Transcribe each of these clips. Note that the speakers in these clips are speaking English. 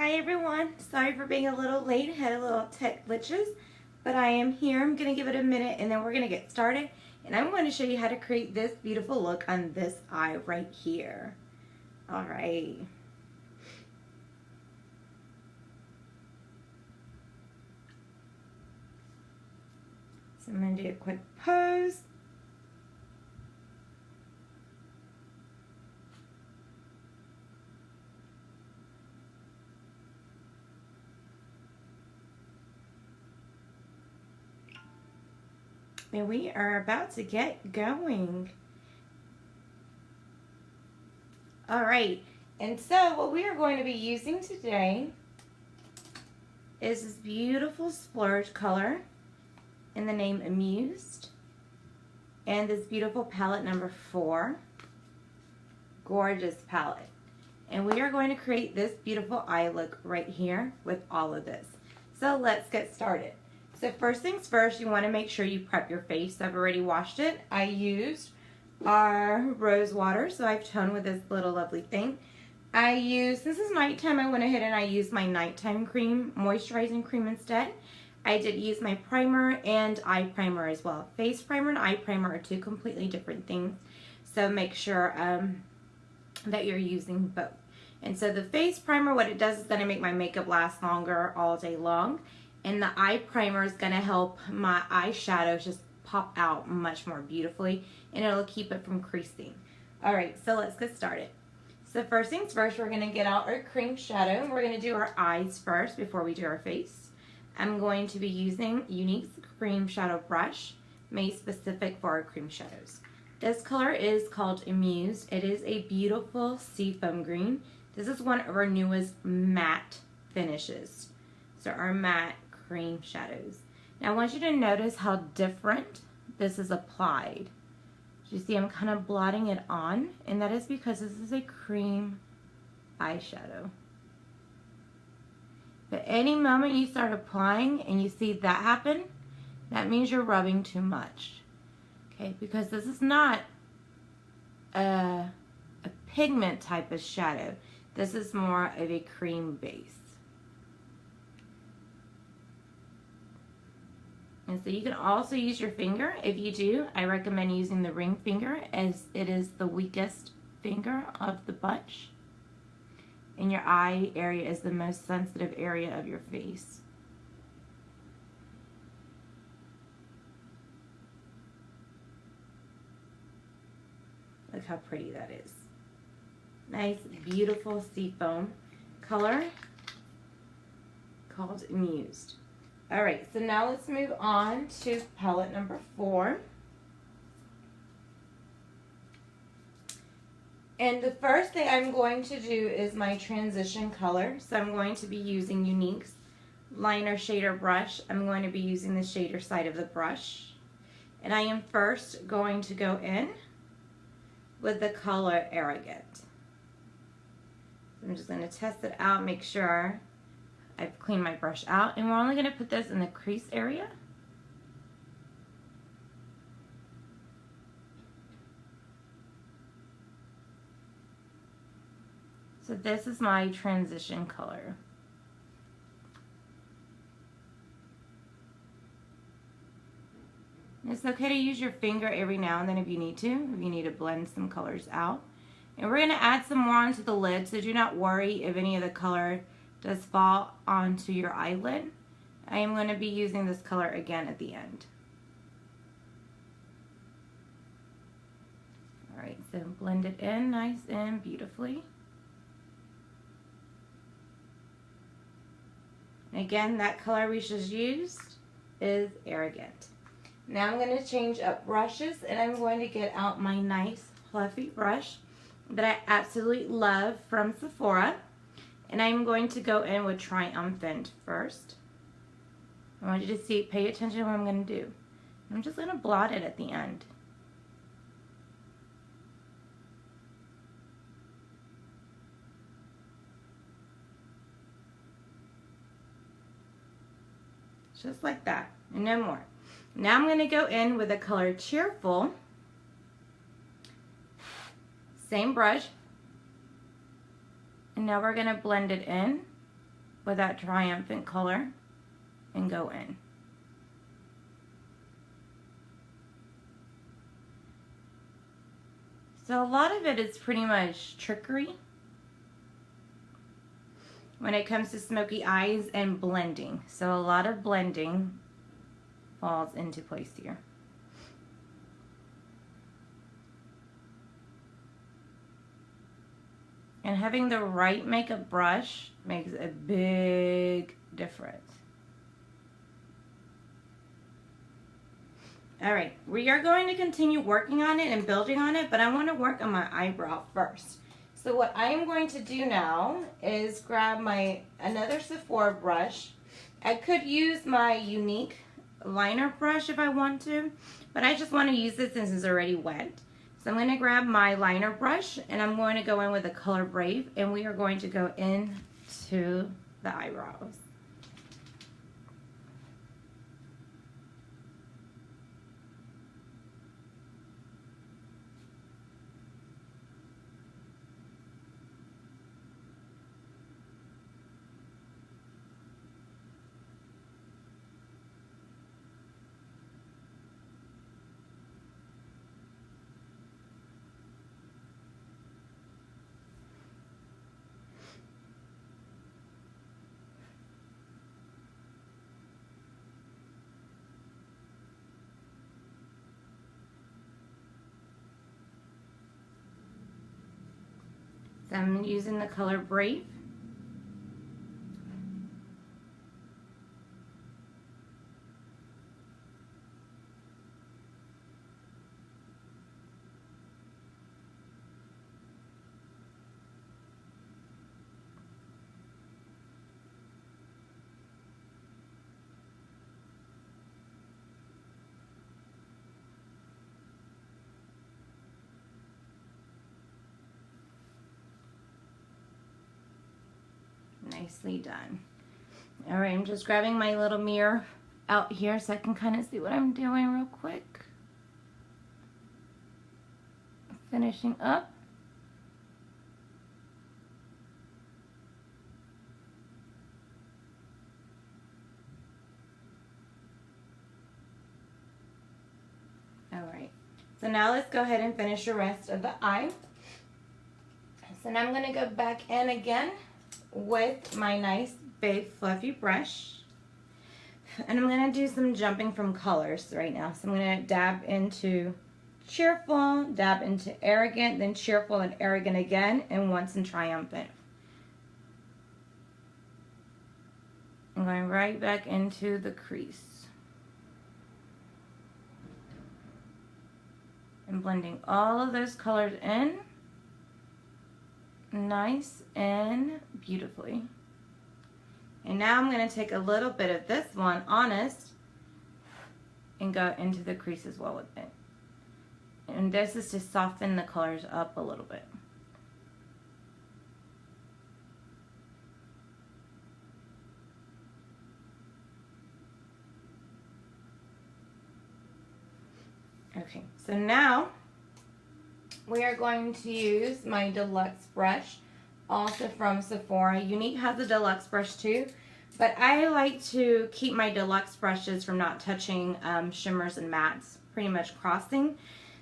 Hi everyone, sorry for being a little late, had a little tech glitches, but I am here. I'm going to give it a minute and then we're going to get started. And I'm going to show you how to create this beautiful look on this eye right here. Alright. So I'm going to do a quick pose. And we are about to get going. Alright, and so what we are going to be using today is this beautiful Splurge color in the name Amused, and this beautiful palette number 4. Gorgeous palette. And we are going to create this beautiful eye look right here with all of this. So let's get started. So first things first, you want to make sure you prep your face. I've already washed it. I used our rose water, so I've toned with this little lovely thing. This is nighttime, I went ahead and I used my nighttime cream, moisturizing cream instead. I did use my primer and eye primer as well. Face primer and eye primer are two completely different things, so make sure that you're using both. And so the face primer, what it does is going to make my makeup last longer all day long. And the eye primer is going to help my eyeshadows just pop out much more beautifully, and it'll keep it from creasing. Alright, so let's get started. So first things first, we're going to get out our cream shadow. We're going to do our eyes first before we do our face. I'm going to be using Unique's cream shadow brush, made specific for our cream shadows. This color is called Amused. It is a beautiful seafoam green. This is one of our newest matte finishes. So our matte cream shadows. Now I want you to notice how different this is applied. You see I'm kind of blotting it on, and that is because this is a cream eyeshadow. But any moment you start applying and you see that happen, that means you're rubbing too much. Okay, because this is not a pigment type of shadow. This is more of a cream base. And so you can also use your finger. If you do, I recommend using the ring finger, as it is the weakest finger of the bunch. And your eye area is the most sensitive area of your face. Look how pretty that is. Nice, beautiful seafoam color called Amused. Alright, so now let's move on to palette number 4. And the first thing I'm going to do is my transition color. So I'm going to be using Unique's liner shader brush. I'm going to be using the shader side of the brush. And I am first going to go in with the color Arrogant. So I'm just going to test it out, make sure I've cleaned my brush out, and we're only going to put this in the crease area. So this is my transition color. It's okay to use your finger every now and then if you need to blend some colors out. And we're going to add some more onto the lid, so do not worry if any of the color does fall onto your eyelid. I am going to be using this color again at the end. Alright, so blend it in nice and beautifully. Again, that color we just used is Arrogant. Now I'm going to change up brushes, and I'm going to get out my nice fluffy brush that I absolutely love from Sephora. And I'm going to go in with Triumphant first. I want you to see, pay attention to what I'm going to do. I'm just going to blot it at the end. Just like that, and no more. Now I'm going to go in with the color Cheerful. Same brush. And now we're going to blend it in with that triumphant color and go in. So a lot of it is pretty much trickery when it comes to smoky eyes and blending. So a lot of blending falls into place here. And having the right makeup brush makes a big difference. Alright, we are going to continue working on it and building on it, but I want to work on my eyebrow first. So what I am going to do now is grab another Sephora brush. I could use my Unique liner brush if I want to, but I just want to use this since it's already wet. So I'm going to grab my liner brush and I'm going to go in with the color Brave, and we are going to go into the eyebrows. So I'm using the color Brave. Nicely done. All right, I'm just grabbing my little mirror out here so I can kind of see what I'm doing real quick. Finishing up. All right, so now let's go ahead and finish the rest of the eye. So now I'm going to go back in again with my nice big fluffy brush, and I'm going to do some jumping from colors right now. So I'm going to dab into Cheerful, dab into Arrogant, then Cheerful and Arrogant again, and once in Triumphant. I'm going right back into the crease and blending all of those colors in nice and beautifully. And now I'm going to take a little bit of this one, Honest, and go into the crease as well with it. And this is to soften the colors up a little bit. Okay, so now we are going to use my Deluxe brush, also from Sephora. Unique has a Deluxe brush too, but I like to keep my Deluxe brushes from not touching shimmers and mattes, pretty much crossing.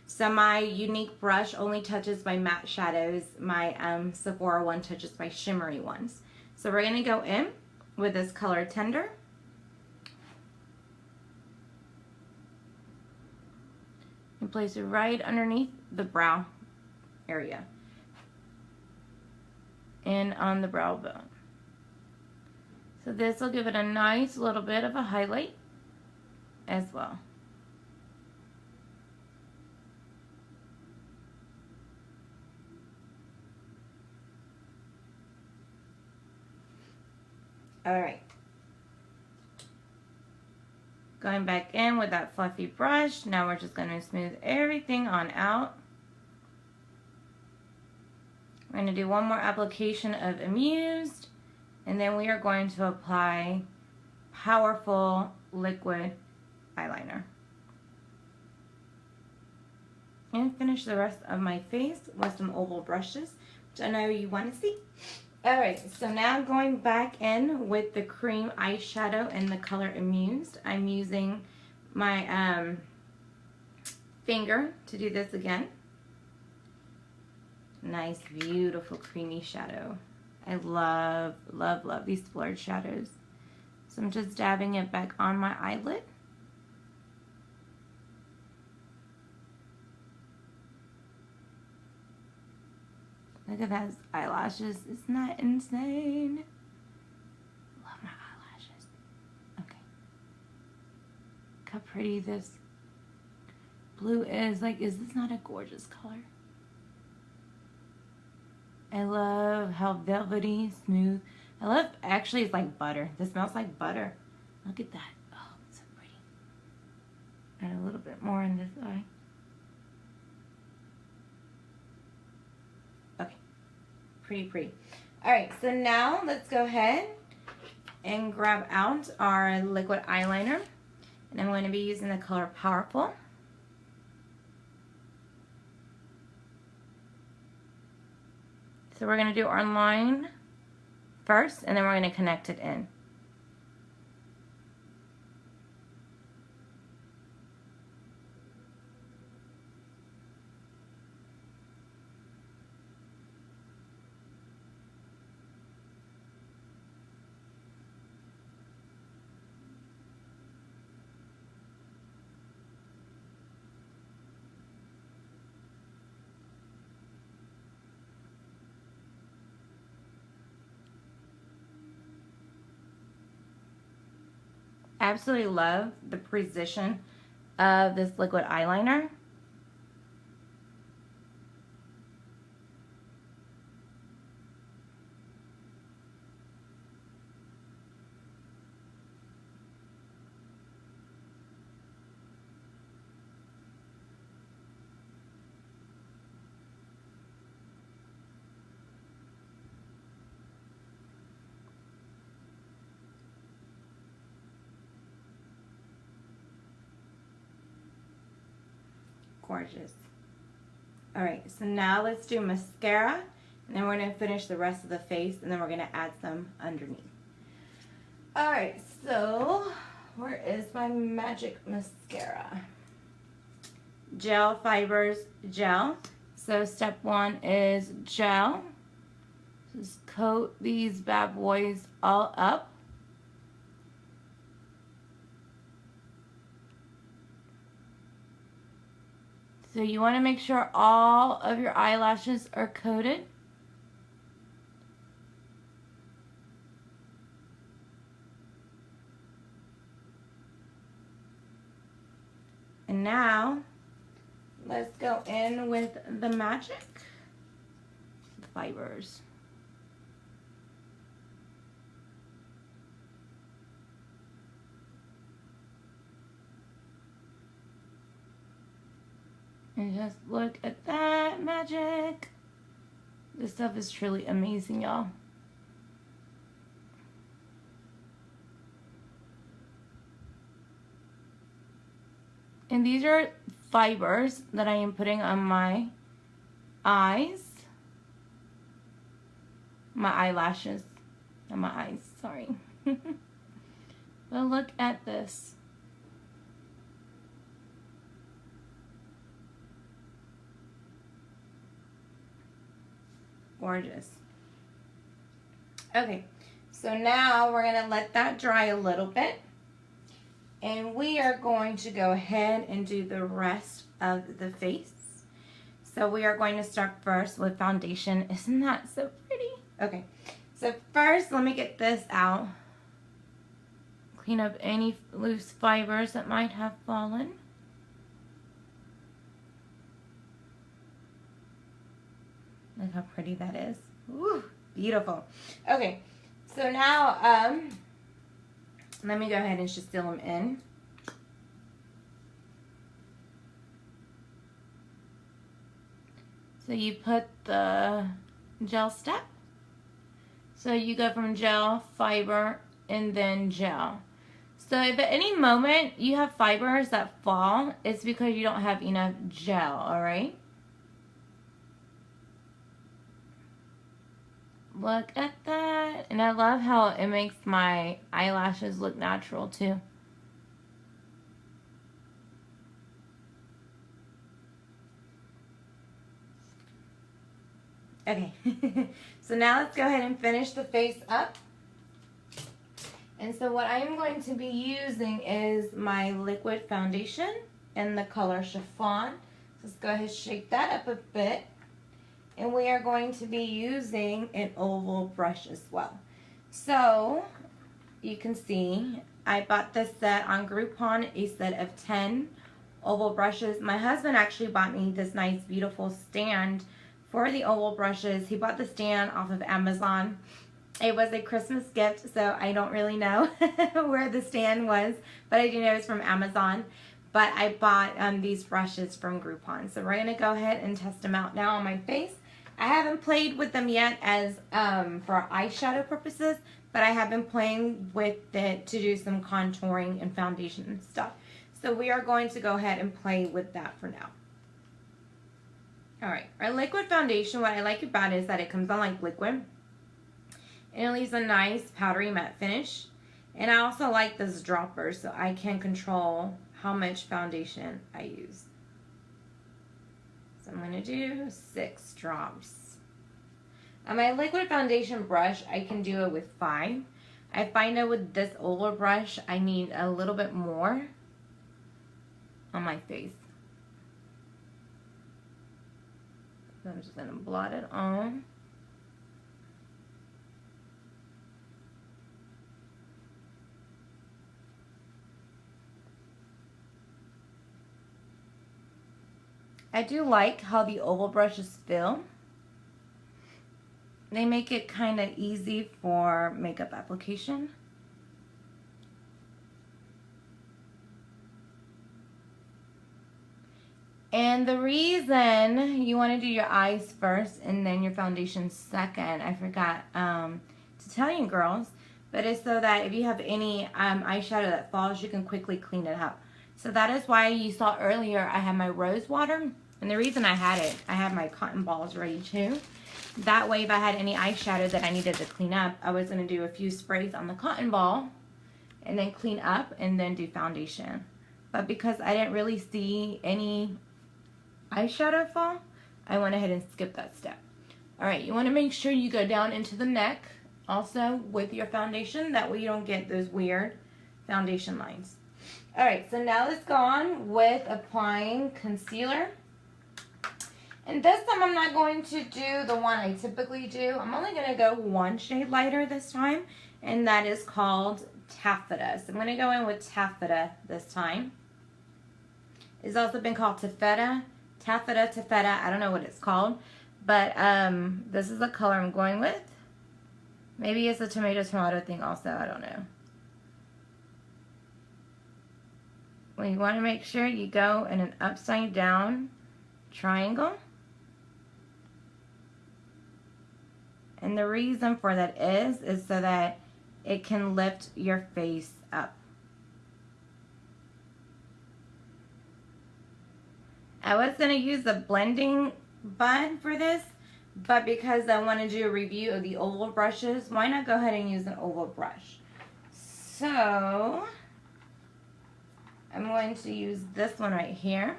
So my Unique brush only touches my matte shadows. My Sephora one touches my shimmery ones. So we're going to go in with this color Tender. And place it right underneath the brow area and on the brow bone. So this will give it a nice little bit of a highlight as well. Alright. Going back in with that fluffy brush. Now we're just going to smooth everything on out. We're going to do one more application of Amused, and then we are going to apply powerful liquid eyeliner. And finish the rest of my face with some oval brushes, which I know you want to see. Alright, so now going back in with the cream eyeshadow in the color Amused. I'm using my finger to do this again. Nice, beautiful creamy shadow. I love, love, love these Splurge shadows. So I'm just dabbing it back on my eyelid. Look at those eyelashes. Isn't that insane? Love my eyelashes. Okay. Look how pretty this blue is. Like, is this not a gorgeous color? I love how velvety, smooth. I love, actually it's like butter. This smells like butter. Look at that. Oh, it's so pretty. And a little bit more on this eye. Okay. Pretty, pretty. Alright, so now let's go ahead and grab out our liquid eyeliner. And I'm going to be using the color Powerful. So we're going to do our line first, and then we're going to connect it in. Absolutely love the precision of this liquid eyeliner. Gorgeous. Alright, so now let's do mascara, and then we're going to finish the rest of the face, and then we're going to add some underneath. Alright, so where is my magic mascara? Gel Fibers Gel. So step 1 is gel. Just coat these bad boys all up. So you want to make sure all of your eyelashes are coated. And now, let's go in with the magic fibers. And just look at that magic. This stuff is truly amazing, y'all. And these are fibers that I am putting on my eyes. My eyelashes. Not my eyes, sorry. But look at this. Gorgeous. Okay, so now we're going to let that dry a little bit. And we are going to go ahead and do the rest of the face. So we are going to start first with foundation. Isn't that so pretty? Okay, so first let me get this out. Clean up any loose fibers that might have fallen. Look how pretty that is. Woo, beautiful. Okay, so now let me go ahead and just seal them in. So you put the gel step. So you go from gel, fiber, and then gel. So if at any moment you have fibers that fall, it's because you don't have enough gel, alright? Look at that. And I love how it makes my eyelashes look natural too. Okay, so now let's go ahead and finish the face up. And so what I am going to be using is my liquid foundation in the color Chiffon. So let's go ahead and shake that up a bit. And we are going to be using an oval brush as well. So you can see I bought this set on Groupon, a set of 10 oval brushes. My husband actually bought me this nice beautiful stand for the oval brushes. He bought the stand off of Amazon. It was a Christmas gift, so I don't really know where the stand was, but I do know it's from Amazon. But I bought these brushes from Groupon. So we're going to go ahead and test them out now on my face. I haven't played with them yet as for eyeshadow purposes, but I have been playing with it to do some contouring and foundation and stuff. So we are going to go ahead and play with that for now. Alright, our liquid foundation, what I like about it is that it comes on like liquid. And it leaves a nice powdery matte finish. And I also like this dropper so I can control how much foundation I use. So I'm going to do 6 drops. On my liquid foundation brush, I can do it with 5. I find that with this oval brush, I need a little bit more on my face. So I'm just going to blot it on. I do like how the oval brushes feel. They make it kind of easy for makeup application. And the reason you want to do your eyes first and then your foundation second, I forgot to tell you girls, but it's so that if you have any eyeshadow that falls, you can quickly clean it up. So that is why you saw earlier I had my rose water. And the reason I had it, I had my cotton balls ready too. That way if I had any eyeshadow that I needed to clean up, I was going to do a few sprays on the cotton ball and then clean up and then do foundation. But because I didn't really see any eyeshadow fall, I went ahead and skipped that step. Alright, you want to make sure you go down into the neck also with your foundation. That way you don't get those weird foundation lines. Alright, so now let's go on with applying concealer. And this time I'm not going to do the one I typically do. I'm only going to go one shade lighter this time, and that is called Taffeta. So I'm going to go in with Taffeta this time. It's also been called Taffeta. Taffeta, I don't know what it's called. But this is the color I'm going with. Maybe it's a tomato thing also, I don't know. Well, you want to make sure you go in an upside down triangle. And the reason for that is so that it can lift your face up. I was going to use the blending bud for this, but because I want to do a review of the oval brushes, why not go ahead and use an oval brush? So I'm going to use this one right here.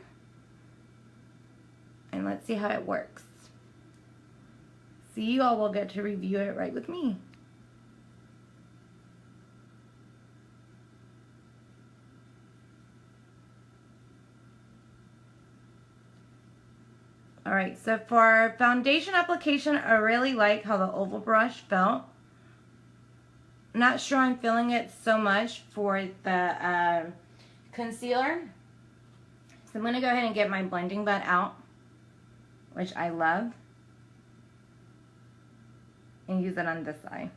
And let's see how it works. So you all will get to review it right with me. Alright, so for foundation application, I really like how the oval brush felt. Not sure I'm feeling it so much for the concealer. So I'm going to go ahead and get my blending bud out, which I love, and use it on this side.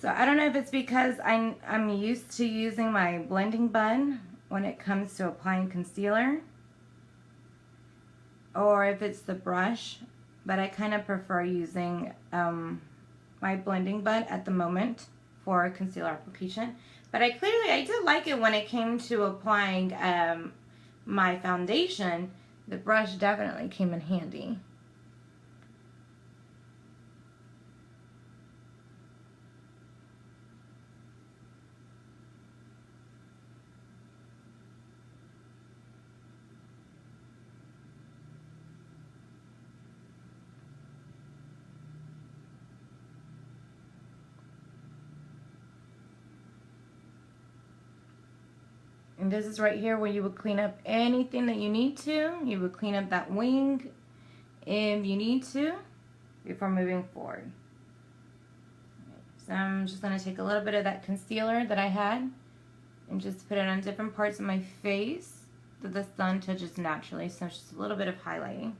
So I don't know if it's because I'm used to using my blending bud when it comes to applying concealer, or if it's the brush, but I kind of prefer using my blending bud at the moment for concealer application. But I did like it when it came to applying my foundation. The brush definitely came in handy. And this is right here where you would clean up anything that you need to. You would clean up that wing if you need to before moving forward. So I'm just going to take a little bit of that concealer that I had and just put it on different parts of my face that the sun touches naturally. So it's just a little bit of highlighting.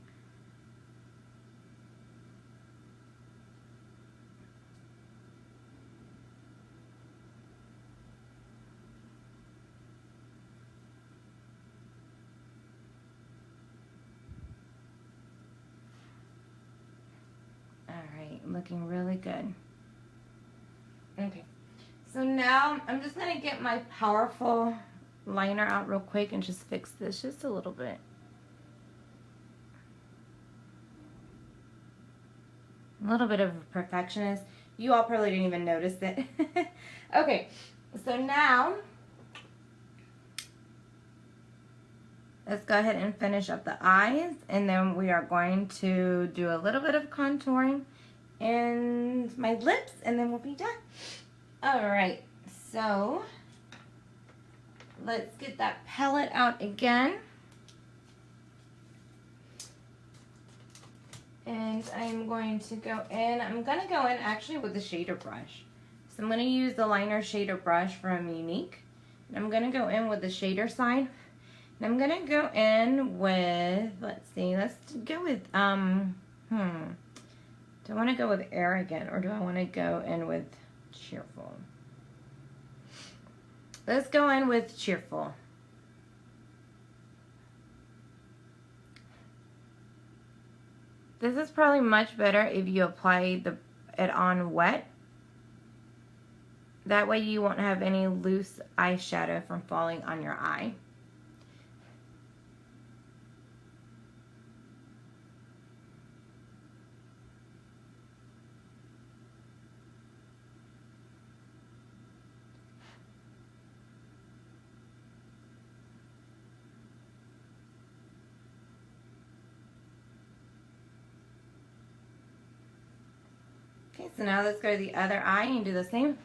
Looking really good. Okay, so now I'm just gonna get my powerful liner out real quick and just fix this just a little bit. A little bit of a perfectionist. You all probably didn't even notice it. Okay, so now let's go ahead and finish up the eyes, and then we are going to do a little bit of contouring and my lips, and then we'll be done. All right, so let's get that palette out again. And I'm going to go in, actually with the shader brush. So I'm going to use the liner shader brush from Unique. And I'm going to go in with the shader side. And I'm going to go in with, let's go with, do I want to go with Arrogant or do I want to go in with Cheerful? Let's go in with Cheerful. This is probably much better if you apply it on wet. That way you won't have any loose eyeshadow from falling on your eye. Okay, so now let's go to the other eye and do the same.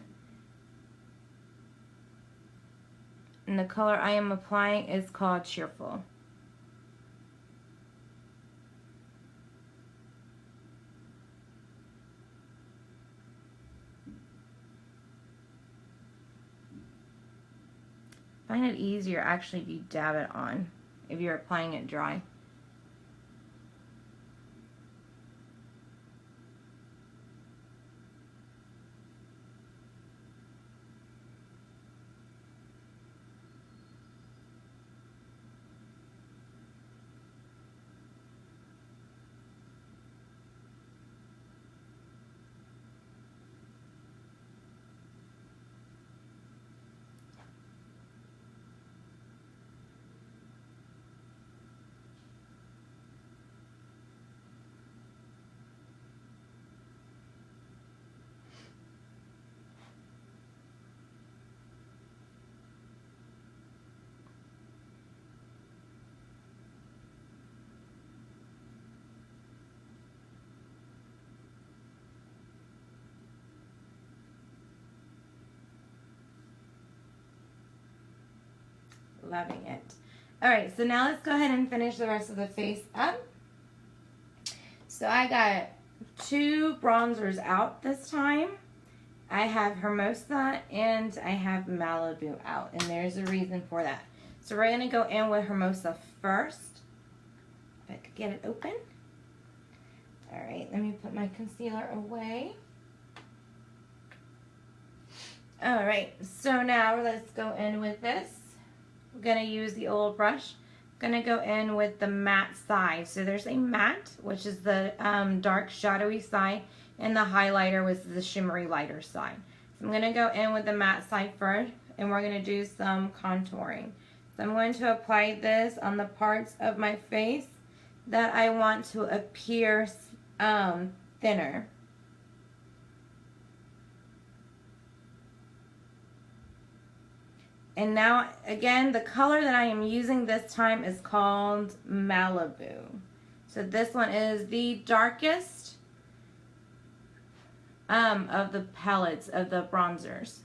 And the color I am applying is called Cheerful. Find it easier actually if you dab it on, if you're applying it dry. Loving it. All right, so now let's go ahead and finish the rest of the face up. So I got 2 bronzers out this time. I have Hermosa and I have Malibu out, and there's a reason for that. So we're going to go in with Hermosa first. If I could get it open. All right, let me put my concealer away. All right, so now let's go in with this. We're going to use the old brush Gonna go in with the matte side. So there's a matte, which is the dark shadowy side, and the highlighter was the shimmery lighter side. So I'm gonna go in with the matte side first, and we're gonna do some contouring. So I'm going to apply this on the parts of my face that I want to appear thinner. And now, again, the color that I am using this time is called Malibu. So this one is the darkest of the palettes of the bronzers.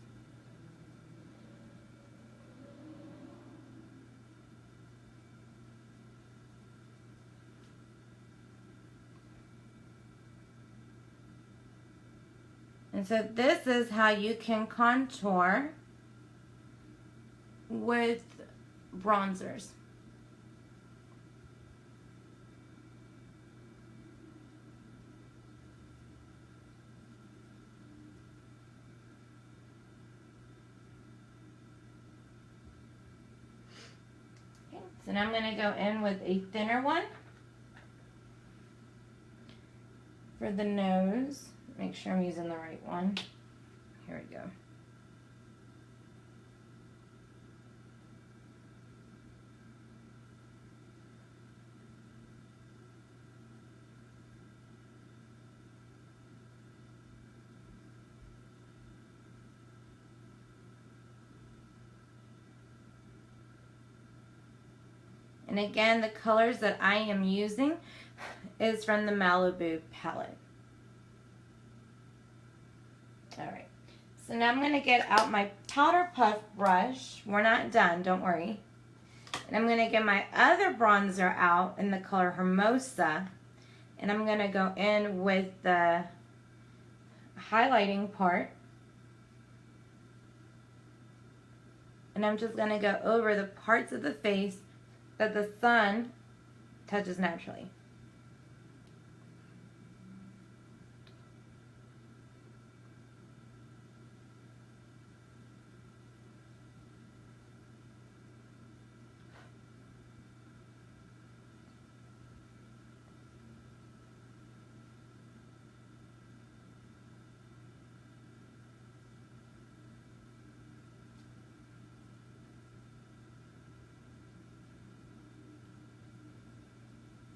And so this is how you can contour with bronzers. Okay, so now I'm going to go in with a thinner one for the nose. Make sure I'm using the right one. Here we go. And again, the colors that I am using is from the Malibu palette. Alright, so now I'm going to get out my powder puff brush. We're not done, don't worry. And I'm going to get my other bronzer out in the color Hermosa. And I'm going to go in with the highlighting part. And I'm just going to go over the parts of the face that the sun touches naturally.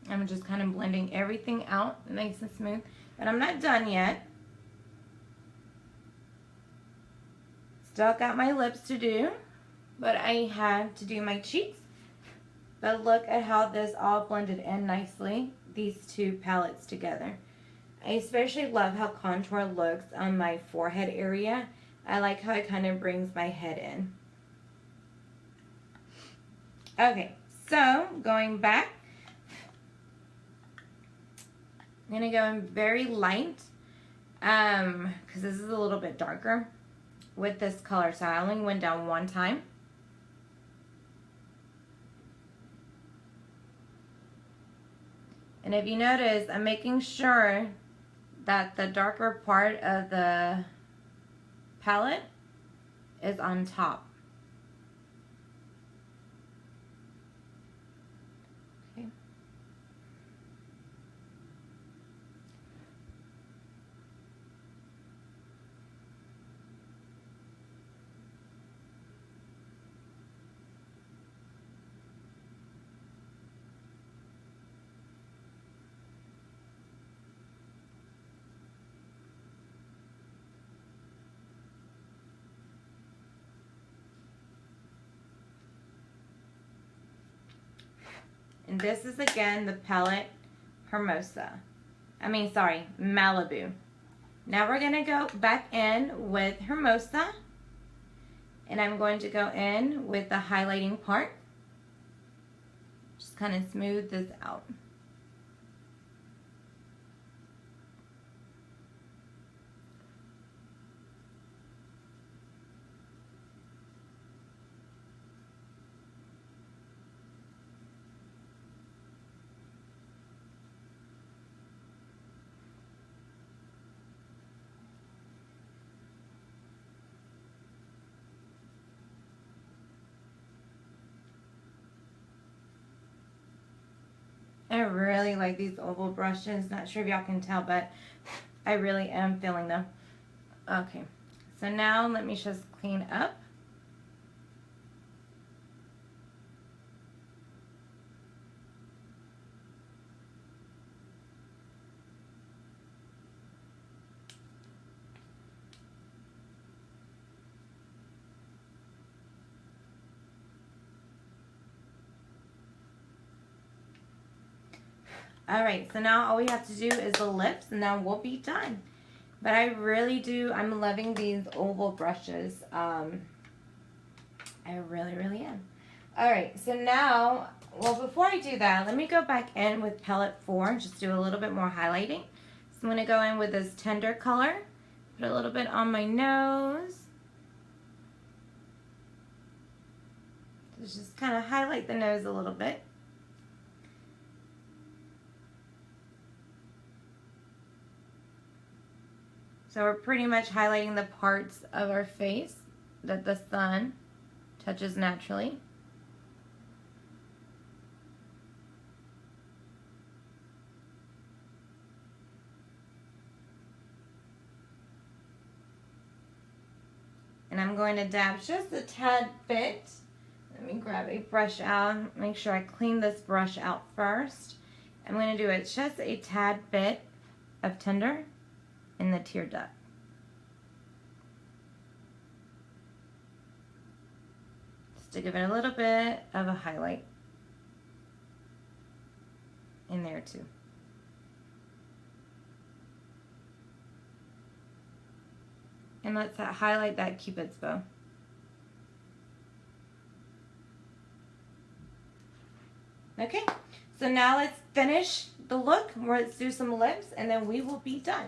I'm just kind of blending everything out nice and smooth. But I'm not done yet. Still got my lips to do, but I had to do my cheeks. But look at how this all blended in nicely, these two palettes together. I especially love how contour looks on my forehead area. I like how it kind of brings my head in. Okay, so going back, I'm going to go in very light, because this is a little bit darker with this color. So I only went down one time. And if you notice, I'm making sure that the darker part of the palette is on top. And this is again the palette Hermosa. Malibu. Now we're going to go back in with Hermosa. And I'm going to go in with the highlighting part. Just kind of smooth this out. I really like these oval brushes. Not sure if y'all can tell, but I really am feeling them. Okay, so now let me just clean up. Alright, so now all we have to do is the lips, and now we'll be done. But I really do, I'm loving these oval brushes. I really, really am. Alright, so now, well, before I do that, let me go back in with palette 4 and just do a little bit more highlighting. So I'm going to go in with this tender color, put a little bit on my nose. Just kind of highlight the nose a little bit. So we're pretty much highlighting the parts of our face that the sun touches naturally. And I'm going to dab just a tad bit. Let me grab a brush out. Make sure I clean this brush out first. I'm going to do it just a tad bit of tender in the tear duct. Just to give it a little bit of a highlight in there too. And let's highlight that Cupid's bow. Okay, so now let's finish the look. Let's do some lips and then we will be done.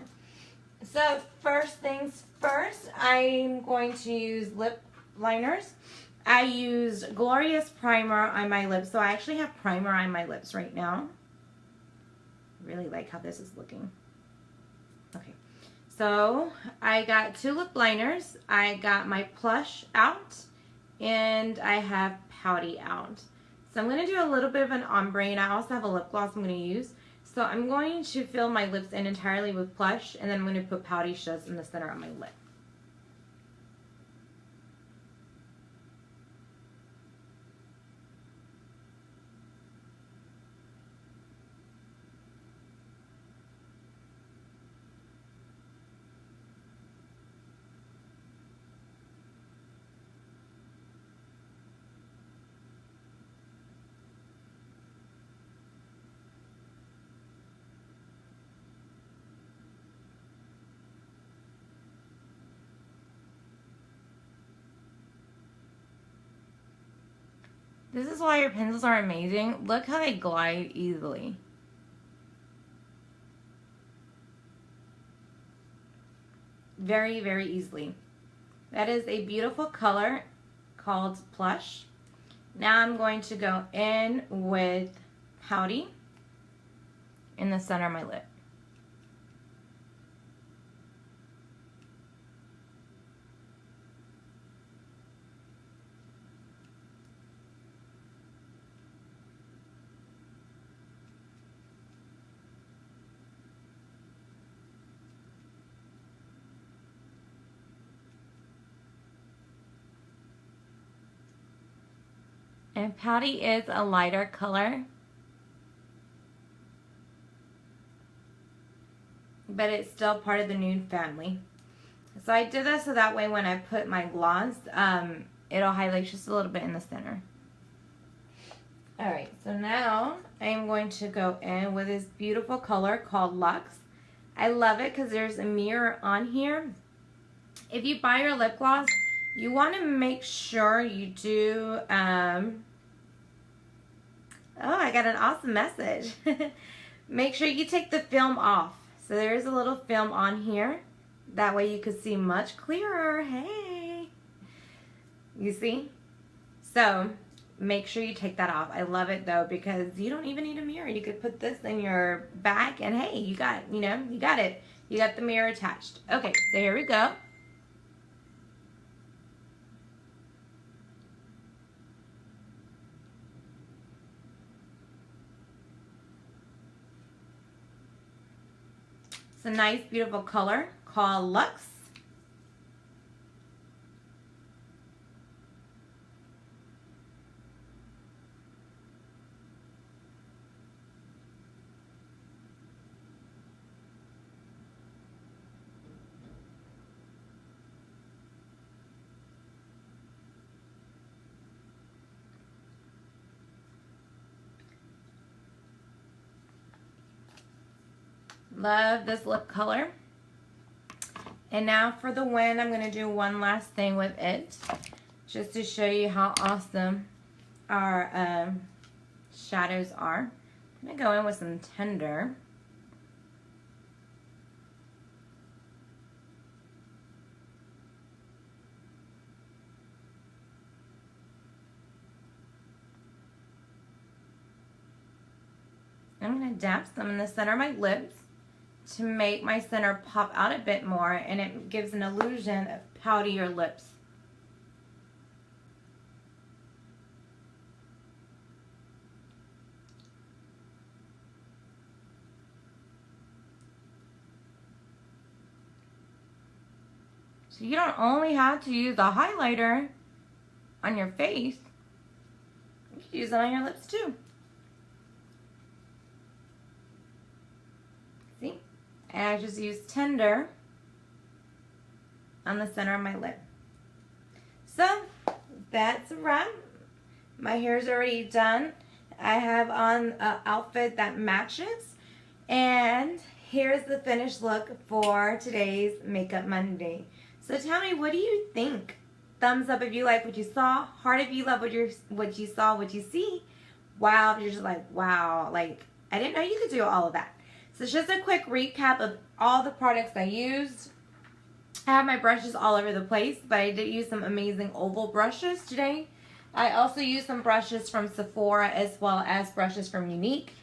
So first things first, I'm going to use lip liners. I used Glorious Primer on my lips, so I actually have primer on my lips right now. Really like how this is looking. Okay, so I got 2 lip liners. I got my Plush out and I have Pouty out. So I'm going to do a little bit of an ombre, and I also have a lip gloss I'm going to use. So I'm going to fill my lips in entirely with Plush, and then I'm going to put Pouty just in the center of my lip. This is why your pencils are amazing. Look how they glide easily. Very, very easily. That is a beautiful color called Plush. Now I'm going to go in with Pouty in the center of my lip. And Pouty is a lighter color, but it's still part of the nude family. So I did this so that way when I put my gloss, it'll highlight just a little bit in the center. Alright, so now I am going to go in with this beautiful color called Luxe. I love it because there's a mirror on here. If you buy your lip gloss, you want to make sure you do, oh, I got an awesome message. Make sure you take the film off. So there is a little film on here. That way you can see much clearer. Hey. You see? So make sure you take that off. I love it though because you don't even need a mirror. You could put this in your bag and hey, you got, you know, you got it. You got the mirror attached. Okay, so here we go. It's a nice, beautiful color called Luxe. Love this lip color. And now for the win, I'm going to do one last thing with it, just to show you how awesome our shadows are. I'm going to go in with some Tender. I'm going to dab some in the center of my lips to make my center pop out a bit more, and it gives an illusion of poutier lips. So you don't only have to use a highlighter on your face, you can use it on your lips too. See? And I just use Tender on the center of my lip. So that's a wrap. My hair's already done. I have on an outfit that matches. And here's the finished look for today's Makeup Monday. So tell me, what do you think? Thumbs up if you like what you saw. Heart if you love what you saw, what you see. Wow, if you're just like, wow, like I didn't know you could do all of that. So it's just a quick recap of all the products I used. I have my brushes all over the place, but I did use some amazing oval brushes today. I also used some brushes from Sephora as well as brushes from Unique.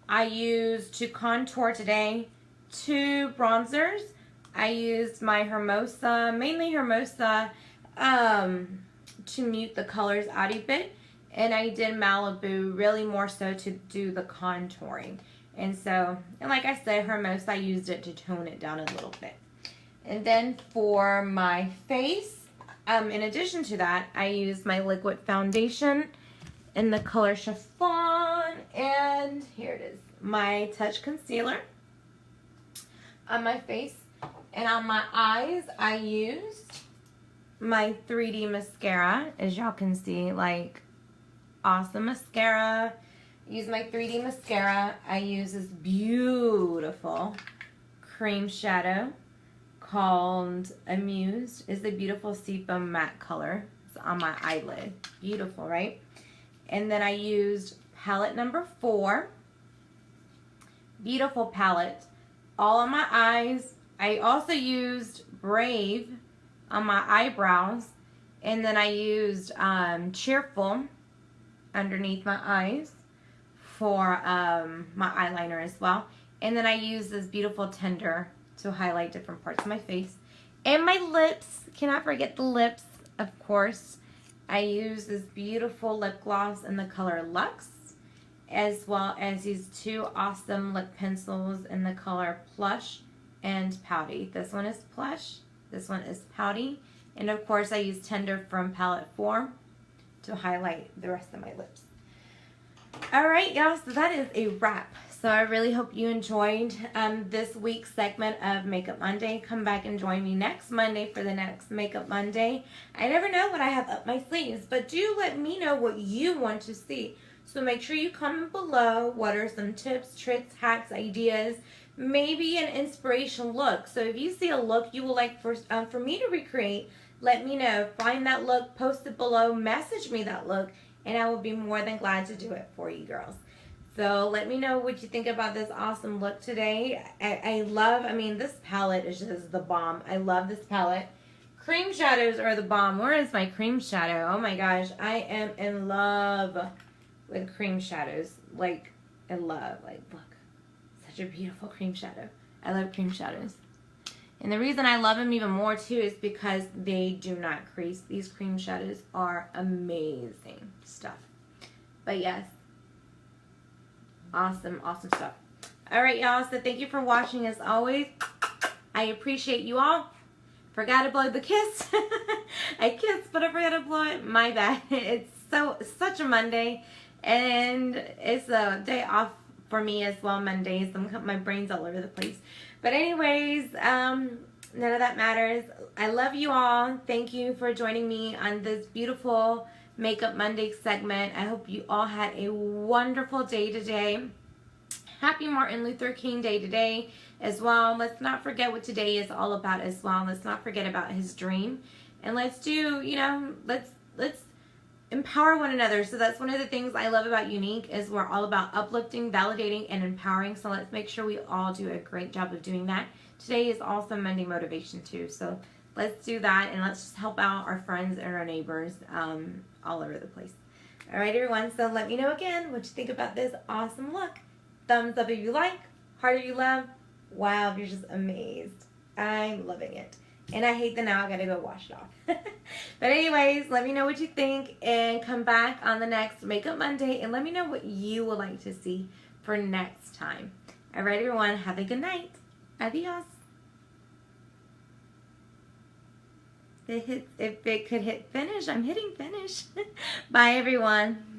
I used to contour today 2 bronzers. I used my Hermosa, mainly Hermosa, to mute the colors out a bit. And I did Malibu really more so to do the contouring. And so, and like I said, Hermosa, I used it to tone it down a little bit. And then for my face, in addition to that, I used my liquid foundation in the color Chiffon. And here it is, my Touch Concealer on my face. And on my eyes, I used my 3D mascara. As y'all can see, like, awesome mascara. Use my 3D mascara. I use this beautiful cream shadow called Amused. It's a beautiful seafoam matte color. It's on my eyelid. Beautiful, right? And then I used palette number 4. Beautiful palette. All on my eyes. I also used Brave on my eyebrows. And then I used Cheerful underneath my eyes for my eyeliner as well. And then I use this beautiful Tender to highlight different parts of my face. And my lips, cannot forget the lips, of course. I use this beautiful lip gloss in the color Luxe, as well as these 2 awesome lip pencils in the color Plush and Pouty. This one is Plush, this one is Pouty. And of course I use Tender from palette 4 to highlight the rest of my lips. Alright y'all, so that is a wrap. So I really hope you enjoyed this week's segment of Makeup Monday. Come back and join me next Monday for the next Makeup Monday. I never know what I have up my sleeves, but do let me know what you want to see. So make sure you comment below what are some tips, tricks, hacks, ideas, maybe an inspiration look. So if you see a look you would like for me to recreate, let me know. Find that look, post it below, message me that look, and I will be more than glad to do it for you girls. So let me know what you think about this awesome look today. I mean, this palette is just the bomb. I love this palette. Cream shadows are the bomb. Where is my cream shadow? Oh my gosh, I am in love with cream shadows. Like, in love. Like, look. Such a beautiful cream shadow. I love cream shadows. And the reason I love them even more too is because they do not crease. These cream shadows are amazing stuff. But yes, awesome, awesome stuff. All right, y'all. So thank you for watching as always. I appreciate you all. Forgot to blow the kiss. I kissed, but I forgot to blow it. My bad. It's such a Monday, and it's a day off for me as well. Mondays, my brain's all over the place. But anyways, none of that matters. I love you all. Thank you for joining me on this beautiful Makeup Monday segment. I hope you all had a wonderful day today. Happy Martin Luther King Day today as well. Let's not forget what today is all about as well. Let's not forget about his dream. And let's do, you know, let's empower one another. So that's one of the things I love about Unique is we're all about uplifting, validating, and empowering. So let's make sure we all do a great job of doing that. Today is also Monday Motivation too. So let's do that, and let's just help out our friends and our neighbors all over the place. All right, everyone. So let me know again what you think about this awesome look. Thumbs up if you like, heart if you love. Wow, if you're just amazed. I'm loving it. And I hate that now I gotta go wash it off. But anyways, let me know what you think and come back on the next Makeup Monday and let me know what you would like to see for next time. All right, everyone. Have a good night. Adios. If it could hit finish, I'm hitting finish. Bye, everyone.